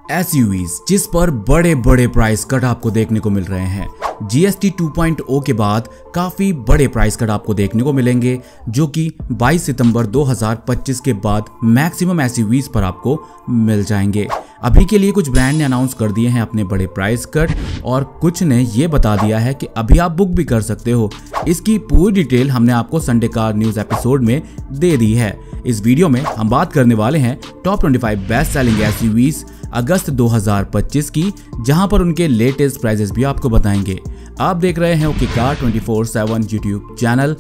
SUVs जिस पर बड़े बड़े प्राइस कट आपको देखने को मिल रहे हैं। जीएसटी 2.0 के बाद काफी बड़े प्राइस कट आपको देखने को मिलेंगे, जो कि 22 सितंबर 2025 के बाद मैक्सिमम एसयूवीज पर आपको मिल जाएंगे। अभी के लिए कुछ ब्रांड ने अनाउंस कर दिए हैं अपने बड़े प्राइस कट, और कुछ ने ये बता दिया है कि अभी आप बुक भी कर सकते हो। इसकी पूरी डिटेल हमने आपको संडे कार न्यूज एपिसोड में दे दी है। इस वीडियो में हम बात करने वाले हैं टॉप 25 बेस्ट सेलिंग एसयूवीज अगस्त 2025 की, जहां पर उनके लेटेस्ट प्राइसेस भी आपको बताएंगे। आप देख रहे हैं ओके कार 24/7 यूट्यूब चैनल।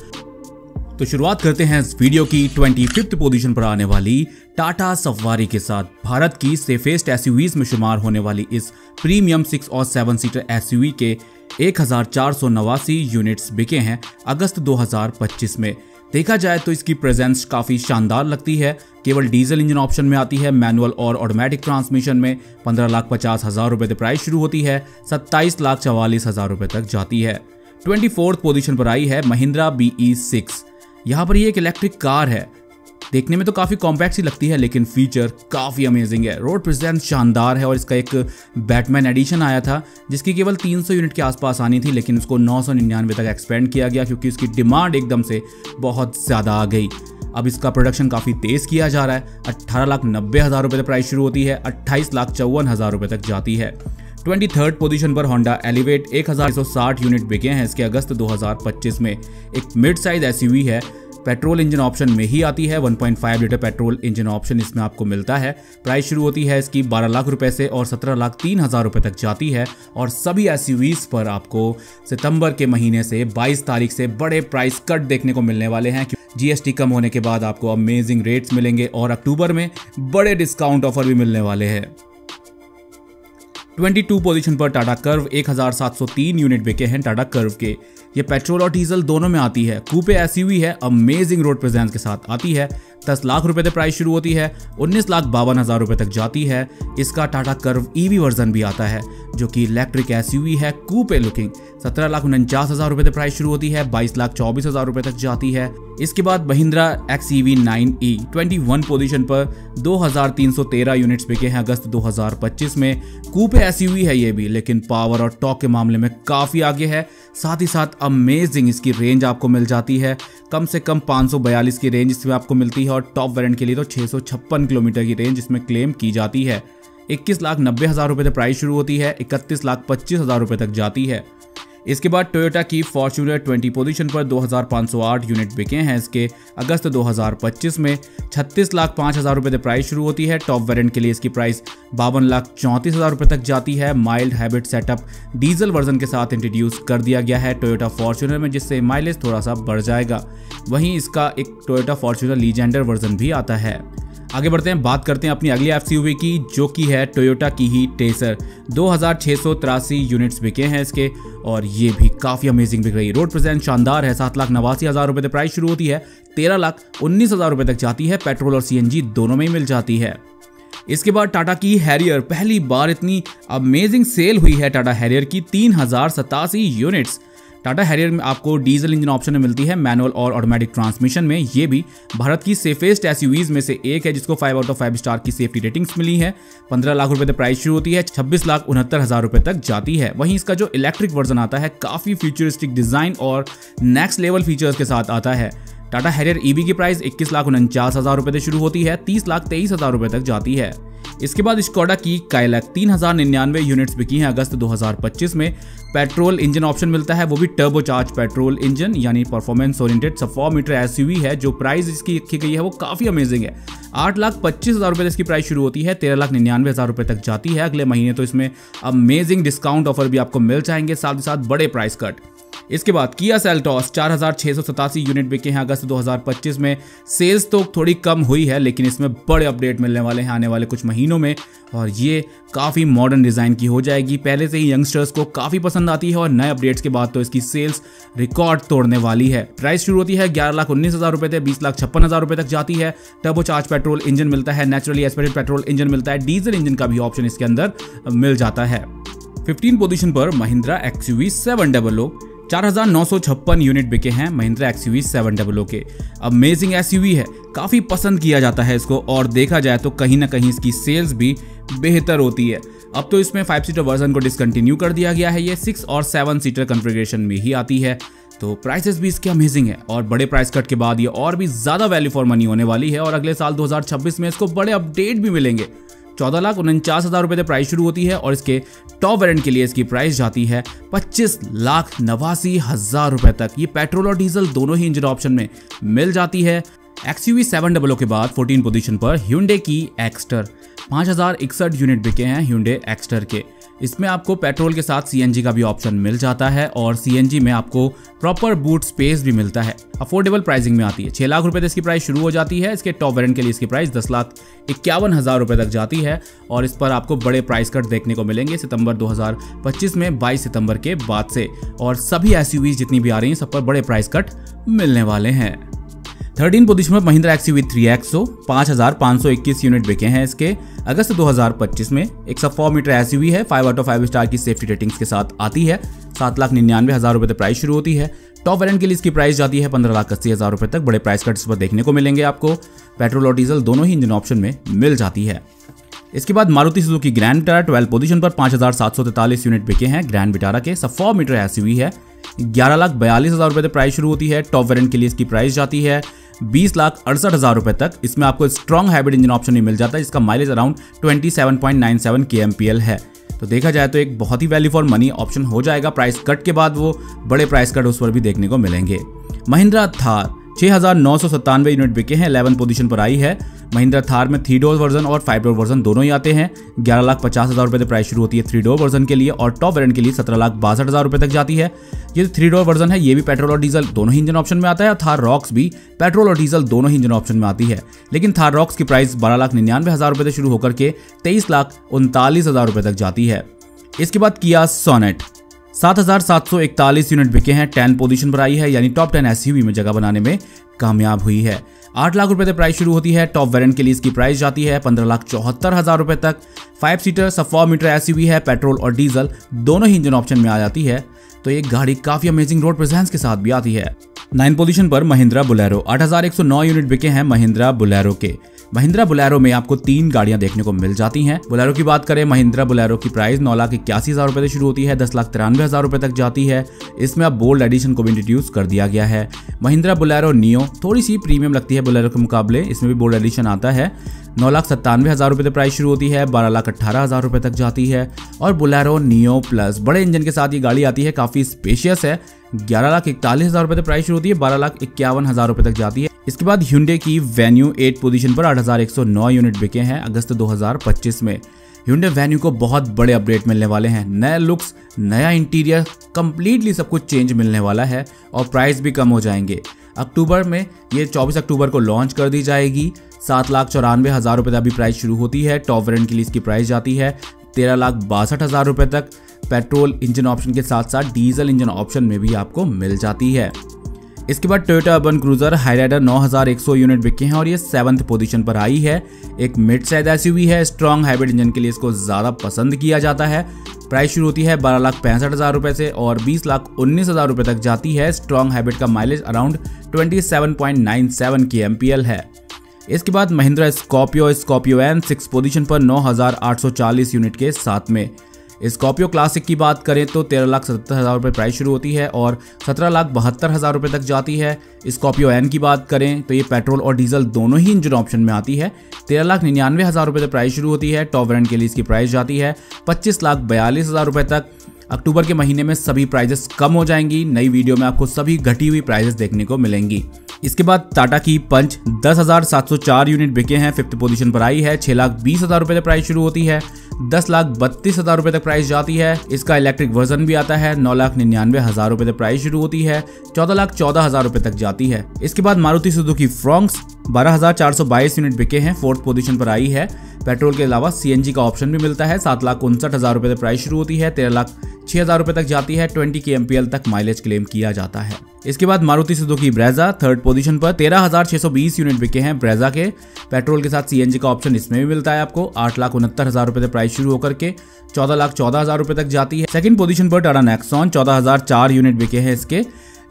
तो शुरुआत करते हैं इस वीडियो की 25th पोजीशन पर आने वाली टाटा सफारी के साथ। भारत की सेफेस्ट एसयूवीज में शुमार होने वाली इस प्रीमियम 6 और 7 सीटर एसयूवी के 1489 यूनिट्स बिके हैं अगस्त 2025 में। देखा जाए तो इसकी प्रेजेंस काफ़ी शानदार लगती है। केवल डीजल इंजन ऑप्शन में आती है। मैनुअल और ऑटोमेटिक ट्रांसमिशन में 15,50,000 रुपये से प्राइस शुरू होती है, 27,44,000 रुपये तक जाती है। 24th पोजीशन पर आई है महिंद्रा BE6। यहाँ पर ये एक इलेक्ट्रिक कार है। देखने में तो काफ़ी कॉम्पैक्ट सी लगती है, लेकिन फीचर काफ़ी अमेजिंग है। रोड प्रेजेंस शानदार है और इसका एक बैटमैन एडिशन आया था जिसकी केवल 300 यूनिट के आसपास आनी थी, लेकिन उसको 999 तक एक्सपेंड किया गया क्योंकि उसकी डिमांड एकदम से बहुत ज़्यादा आ गई। अब इसका प्रोडक्शन काफ़ी तेज़ किया जा रहा है। 18,90,000 रुपये से प्राइस शुरू होती है, 28,54,000 रुपये तक जाती है। 23rd पोजीशन पर होंडा एलिवेट 1,160 यूनिट बिके हैं इसके अगस्त 2025 में। एक मिड साइज एसयूवी है, पेट्रोल इंजन ऑप्शन में ही आती है। 1.5 लीटर पेट्रोल इंजन ऑप्शन इसमें आपको मिलता है। प्राइस शुरू होती है इसकी 12 लाख रुपए से और 17,03,000 रुपए तक जाती है। और सभी एसयूवीज पर आपको सितंबर के महीने से 22 तारीख से बड़े प्राइस कट देखने को मिलने वाले हैं। जीएसटी कम होने के बाद आपको अमेजिंग रेट्स मिलेंगे और अक्टूबर में बड़े डिस्काउंट ऑफर भी मिलने वाले हैं। 22 पोजीशन पर टाटा कर्व 1,703 यूनिट बिके हैं टाटा कर्व के। ये पेट्रोल और डीजल दोनों में आती है। कूपे एसयूवी है, अमेजिंग रोड प्रेजेंस के साथ आती है। 10 लाख रुपए से प्राइस शुरू होती है, 19,52,000 रुपए तक जाती है। इसका टाटा कर्व ईवी वर्जन भी आता है जो कि इलेक्ट्रिक एसयूवी है, कूपे लुकिंग। 17,49,000 रुपए से प्राइस शुरू होती है, 22,24,000 रुपए तक जाती है। इसके बाद महिंद्रा XEV 9e 21 पोजीशन पर 2,313 यूनिट्स बिके हैं अगस्त 2025 में। कूपे एसयूवी है ये भी, लेकिन पावर और टॉर्क के मामले में काफ़ी आगे है। साथ ही साथ अमेजिंग इसकी रेंज आपको मिल जाती है। कम से कम 542 की रेंज इसमें आपको मिलती है और टॉप वेरिएंट के लिए तो 656 किलोमीटर की रेंज इसमें क्लेम की जाती है। 21,90,000 रुपये से प्राइस शुरू होती है, 31,25,000 रुपये तक जाती है। इसके बाद टोयोटा की फॉर्च्यूनर 20 पोजीशन पर 2,508 यूनिट बिके हैं इसके अगस्त 2025 में। 36,05,000 रुपये से प्राइस शुरू होती है। टॉप वेरिएंट के लिए इसकी प्राइस 52,34,000 रुपये तक जाती है। Mild hybrid setup diesel version के साथ इंट्रोड्यूस कर दिया गया है टोयोटा फॉर्च्यूनर में, जिससे माइलेज थोड़ा सा बढ़ जाएगा। वहीं इसका एक टोयोटा फॉर्च्यूनर लीजेंडर वर्जन भी आता है। आगे बढ़ते हैं, बात करते हैं अपनी अगली एसयूवी की, जो कि है टोयोटा की ही टेसर। 2,683 यूनिट्स बिके हैं इसके और ये भी काफ़ी अमेजिंग बिक रही है। रोड प्रेजेंस शानदार है। 7,89,000 रुपये से प्राइस शुरू होती है, 13,19,000 रुपये तक जाती है। पेट्रोल और CNG दोनों में ही मिल जाती है। इसके बाद टाटा की हैरियर, पहली बार इतनी अमेजिंग सेल हुई है टाटा हैरियर की, 3,087 यूनिट्स। टाटा हैरियर में आपको डीजल इंजन ऑप्शन में मिलती है, मैनुअल और ऑटोमेटिक ट्रांसमिशन में। ये भी भारत की सेफेस्ट एसयूवीज में से एक है जिसको 5 आउट ऑफ 5 स्टार की सेफ्टी रेटिंग्स मिली है। 15 लाख रुपए से प्राइस शुरू होती है, 26,69,000 रुपए तक जाती है। वहीं इसका जो इलेक्ट्रिक वर्जन आता है काफ़ी फ्यूचरिस्टिक डिज़ाइन और नेक्स्ट लेवल फीचर्स के साथ आता है। टाटा हैरियर EV की प्राइस 21,49,000 रुपए से शुरू होती है, 30,23,000 रुपए तक जाती है। इसके बाद स्कोडा की काइलैक 3,099 यूनिट्स बिकी हैं अगस्त 2025 में। पेट्रोल इंजन ऑप्शन मिलता है, वो भी टर्बोचार्ज पेट्रोल इंजन, यानी परफॉर्मेंस ओरिएंटेड सब 4 मीटर एसयूवी है। जो प्राइस इसकी रखी गई है वो काफ़ी अमेजिंग है। 8,25,000 रुपये इसकी प्राइस शुरू होती है, 13,99,000 रुपये तक जाती है। अगले महीने तो इसमें अमेजिंग डिस्काउंट ऑफर भी आपको मिल जाएंगे, साथ ही साथ बड़े प्राइस कट। इसके बाद किया सेल्टॉस 4,687 यूनिट बिके हैं अगस्त 2025 में। सेल्स तो थोड़ी कम हुई है, लेकिन इसमें बड़े अपडेट मिलने वाले हैं आने वाले कुछ महीनों में और ये काफ़ी मॉडर्न डिज़ाइन की हो जाएगी। पहले से ही यंगस्टर्स को काफ़ी पसंद आती है और नए अपडेट्स के बाद तो इसकी सेल्स रिकॉर्ड तोड़ने वाली है। प्राइस शुरू होती है 11,19,000 रुपये से 20,56,000 रुपये तक जाती है। टर्बोचार्ज पेट्रोल इंजन मिलता है, नेचुरली एस्पिरेटेड पेट्रोल इंजन मिलता है, डीजल इंजन का भी ऑप्शन इसके अंदर मिल जाता है। 15 पोजीशन पर महिंद्रा XUV 700 4,956 यूनिट बिके हैं महिंद्रा XUV 700 के। अमेजिंग SUV है, काफ़ी पसंद किया जाता है इसको, और देखा जाए तो कहीं ना कहीं इसकी सेल्स भी बेहतर होती है। अब तो इसमें 5 सीटर वर्जन को डिसकंटिन्यू कर दिया गया है, ये 6 और 7 सीटर कॉन्फ़िगरेशन में ही आती है। तो प्राइसेस भी इसके अमेजिंग है, और बड़े प्राइस कट के बाद ये और भी ज़्यादा वैल्यू फॉर मनी होने वाली है, और अगले साल 2026 में इसको बड़े अपडेट भी मिलेंगे। 14,49,000 रुपये से प्राइस शुरू होती है, और इसके टॉप वेरिएंट के लिए इसकी प्राइस जाती है 25,89,000 रुपये तक। ये पेट्रोल और डीजल दोनों ही इंजन ऑप्शन में मिल जाती है। XUV 700 के बाद 14 पोजीशन पर Hyundai की एक्स्टर। 5,061 यूनिट बिके हैं Hyundai एक्स्टर के। इसमें आपको पेट्रोल के साथ CNG का भी ऑप्शन मिल जाता है, और CNG में आपको प्रॉपर बूट स्पेस भी मिलता है। अफोर्डेबल प्राइसिंग में आती है। 6 लाख रुपए से इसकी प्राइस शुरू हो जाती है। इसके टॉप वेरिएंट के लिए इसकी प्राइस 10,51,000 रुपए तक जाती है, और इस पर आपको बड़े प्राइस कट देखने को मिलेंगे सितंबर 2025 में 22 सितंबर के बाद से, और सभी SUVs जितनी भी आ रही हैं सब पर बड़े प्राइस कट मिलने वाले हैं। 13 पोजीशन पर महिंद्रा XUV 3XO। 5,521 यूनिट बिके हैं इसके। अगस्त 2025 में एक सब 4 मीटर SUV है। 5 आउट ऑफ 5 स्टार की सेफ्टी रेटिंग्स के साथ आती है। 7,99,000 रुपये से प्राइस शुरू होती है। टॉप वेरिएंट के लिए इसकी प्राइस जाती है 15,80,000 रुपये तक। बड़े प्राइस कट इस पर देखने को मिलेंगे आपको। पेट्रोल और डीजल दोनों ही इंजन ऑप्शन में मिल जाती है। इसके बाद Maruti Suzuki grand Vitara 12 position पर 5,743 यूनिट बिके हैं ग्रैंड विटारा के। सब 4 मीटर SUV है। 11,42,000 रुपये से प्राइस शुरू होती है। टॉप वेरिएंट के लिए इसकी प्राइस जाती है 20,68,000 रुपये तक। इसमें आपको स्ट्रॉन्ग हाइब्रिड इंजन ऑप्शन भी मिल जाता है, जिसका माइलेज अराउंड 27.97 kmpl है। तो देखा जाए तो एक बहुत ही वैल्यू फॉर मनी ऑप्शन हो जाएगा। प्राइस कट के बाद वो बड़े प्राइस कट उस पर भी देखने को मिलेंगे। महिंद्रा थार 6,997 यूनिट बिके हैं। 11 पोजीशन पर आई है। महिंद्रा थार में 3 डोर वर्जन और 5 डोर वर्जन दोनों ही आते हैं। 11,50,000 रुपये से प्राइस शुरू होती है 3 डोर वर्जन के लिए, और टॉप वेरिएंट के लिए 17,62,000 रुपये तक जाती है। ये 3 डोर वर्जन है, ये भी पेट्रोल और डीजल दोनों ही इंजन ऑप्शन में आता है। और थार रॉक्स भी पेट्रोल और डीजल दोनों ही इंजन ऑप्शन में आती है, लेकिन थार रॉक्स की प्राइस 12,99,000 रुपये से शुरू होकर के 23,39,000 रुपये तक जाती है। इसके बाद किया सोनेट 7,741 यूनिट बिके हैं। 10 पोजीशन पर आई है, यानी टॉप 10 SUV में जगह बनाने में कामयाब हुई है। 8 लाख रुपए से प्राइस शुरू होती है। टॉप वेरिएंट के लिए इसकी प्राइस जाती है 15,74,000 रुपए तक। 5 सीटर सब 4 मीटर SUV है। पेट्रोल और डीजल दोनों ही इंजन ऑप्शन में आ जाती है। तो ये गाड़ी काफी अमेजिंग रोड प्रेजेंस के साथ भी आती है। 9 पोजीशन पर महिंद्रा बोलेरो। 8,109 यूनिट बिके हैं महिंद्रा बोलेरो के। महिंद्रा बोलेरो में आपको 3 गाड़ियां देखने को मिल जाती हैं। बोलेरो की बात करें, महिंद्रा बोलेरो की प्राइस 9,81,000 रुपये से शुरू होती है, 10,93,000 रुपये तक जाती है। इसमें अब बोल्ड एडिशन को भी इंट्रोड्यूस कर दिया गया है। महिंद्रा बोलेरो नियो थोड़ी सी प्रीमियम लगती है बोलेरो के मुकाबले, इसमें भी बोल्ड एडिशन आता है। 9,97,000 रुपये से प्राइस शुरू होती है, 12,18,000 रुपये तक जाती है। और बोलेरो नियो प्लस बड़े इंजन के साथ ये गाड़ी आती है, काफ़ी स्पेशियस है। 11,41,000 रुपये से प्राइस शुरू होती है, 12,51,000 रुपये तक जाती है। इसके बाद Hyundai की वेन्यू 8 पोजीशन पर 8,109 यूनिट बिके हैं अगस्त 2025 में। Hyundai वेन्यू को बहुत बड़े अपडेट मिलने वाले हैं। नए लुक्स, नया इंटीरियर, कंप्लीटली सब कुछ चेंज मिलने वाला है, और प्राइस भी कम हो जाएंगे। अक्टूबर में ये 24 अक्टूबर को लॉन्च कर दी जाएगी। 7,94,000 रुपये अभी प्राइस शुरू होती है। टॉप वेरिएंट के लिए इसकी प्राइस जाती है 13,62,000 रुपये तक। पेट्रोल इंजन ऑप्शन के साथ साथ डीजल इंजन ऑप्शन में भी आपको मिल जाती है। इसके बाद Toyota urban cruiser Hyryder 9,100 unit बिके हैं, और ये 7th पोजीशन पर आई है। एक मिड साइज SUV है। स्ट्रॉन्ग हाइब्रिड इंजन के लिए इसको ज़्यादा पसंद किया जाता है। प्राइस शुरू होती है 12,65,000 रुपये से, और 20,19,000 रुपये तक जाती है। स्ट्रॉन्ग हाइब्रिड का माइलेज अराउंड 27.97 kmpl है। इसके बाद महिंद्रा स्कॉर्पियो एन 6 पोजीशन पर 9,840 यूनिट के साथ में। स्कॉर्पियो क्लासिक की बात करें तो 13,77,000 रुपये प्राइस शुरू होती है, और 17,72,000 रुपये तक जाती है। स्कॉर्पियो एन की बात करें तो ये पेट्रोल और डीजल दोनों ही इंजन ऑप्शन में आती है। 13,99,000 रुपये से प्राइस शुरू होती है। टॉप वेरिएंट के लिए इसकी प्राइस जाती है 25,42,000 रुपये तक। अक्टूबर के महीने में सभी प्राइजेस कम हो जाएंगी। नई वीडियो में आपको सभी घटी हुई प्राइजेस देखने को मिलेंगी। इसके बाद टाटा की पंच 10,704 यूनिट बिके हैं। 5th पोजीशन पर आई है। 6,20,000 रुपये से प्राइस शुरू होती है, 10,32,000 रुपये तक प्राइस जाती है। इसका इलेक्ट्रिक वर्जन भी आता है। 9,99,000 रुपये से प्राइस शुरू होती है, 14,14,000 रुपये तक जाती है। इसके बाद मारुति सुजुकी फ्रॉन्क्स 12,422 यूनिट बिके हैं। 4th पोजीशन पर आई है। पेट्रोल के अलावा CNG का ऑप्शन भी मिलता है। 7,59,000 रुपये से प्राइस शुरू होती है, 6,000 रुपए तक जाती है। 20 kmpl तक माइलेज क्लेम किया जाता है। इसके बाद Maruti Suzuki Brezza third position पर 13,620 यूनिट बिके हैं ब्रेजा के। पेट्रोल के साथ सीएनजी का ऑप्शन इसमें भी मिलता है आपको। 8,69,000 रुपए से प्राइस शुरू होकर के 14,14,000 रुपए तक जाती है। सेकंड पोजीशन पर टाटा नेक्सॉन 14,004 यूनिट बिके हैं इसके।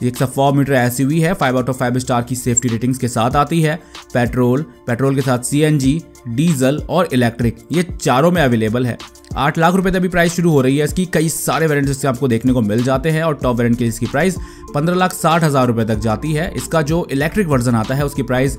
एक 4 मीटर एसयूवी है। 5 आउट ऑफ 5 स्टार की सेफ्टी रेटिंग्स के साथ आती है। पेट्रोल के साथ सीएनजी, डीजल और इलेक्ट्रिक ये चारों में अवेलेबल है। 8 लाख रुपए तक भी प्राइस शुरू हो रही है इसकी। कई सारे वेरिएंट्स इससे आपको देखने को मिल जाते हैं और टॉप वेरिएंट की इसकी प्राइस 15,60,000 रुपए तक जाती है। इसका जो इलेक्ट्रिक वर्जन आता है उसकी प्राइस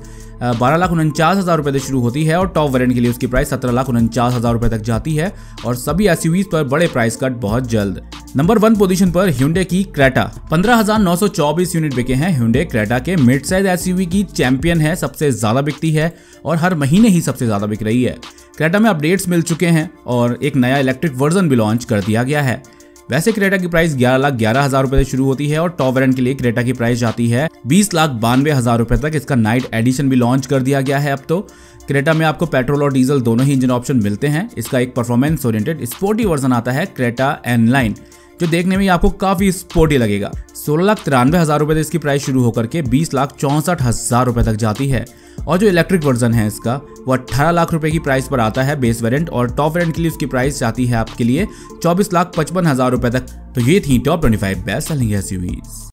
12,49,000 रुपए से शुरू होती है और टॉप वेरिएंट के लिए उसकी प्राइस 17,49,000 रुपए तक जाती है। और सभी एसयूवीज पर बड़े प्राइस कट बहुत जल्द। नंबर 1 पोजीशन पर Hyundai की क्रेटा 15,924 यूनिट बिके हैं। Hyundai क्रेटा के मिड साइज एसयूवी की चैंपियन है, सबसे ज्यादा बिकती है और हर महीने ही सबसे ज्यादा बिक रही है। क्रेटा में अपडेट्स मिल चुके हैं और एक नया इलेक्ट्रिक वर्जन भी लॉन्च कर दिया गया है। वैसे क्रेटा की प्राइस 11,11,000 रुपए से शुरू होती है और टॉप वेरिएंट के लिए क्रेटा की प्राइस जाती है 20,92,000 रुपए तक। इसका नाइट एडिशन भी लॉन्च कर दिया गया है अब तो। क्रेटा में आपको पेट्रोल और डीजल दोनों ही इंजन ऑप्शन मिलते हैं। इसका एक परफॉर्मेंस ओरिएंटेड स्पोर्टी वर्जन आता है क्रेटा एन लाइन, जो देखने में आपको काफी स्पोर्टी लगेगा। 16,93,000 रुपए से इसकी प्राइस शुरू होकर के 20,64,000 रुपए तक जाती है। और जो इलेक्ट्रिक वर्जन है इसका वो 18 लाख रुपए की प्राइस पर आता है बेस वेरिएंट और टॉप वेरिएंट के लिए उसकी प्राइस जाती है आपके लिए 24,55,000 रुपए तक। तो ये थी टॉप 25 बेस्ट सेलिंग एसयूवीज।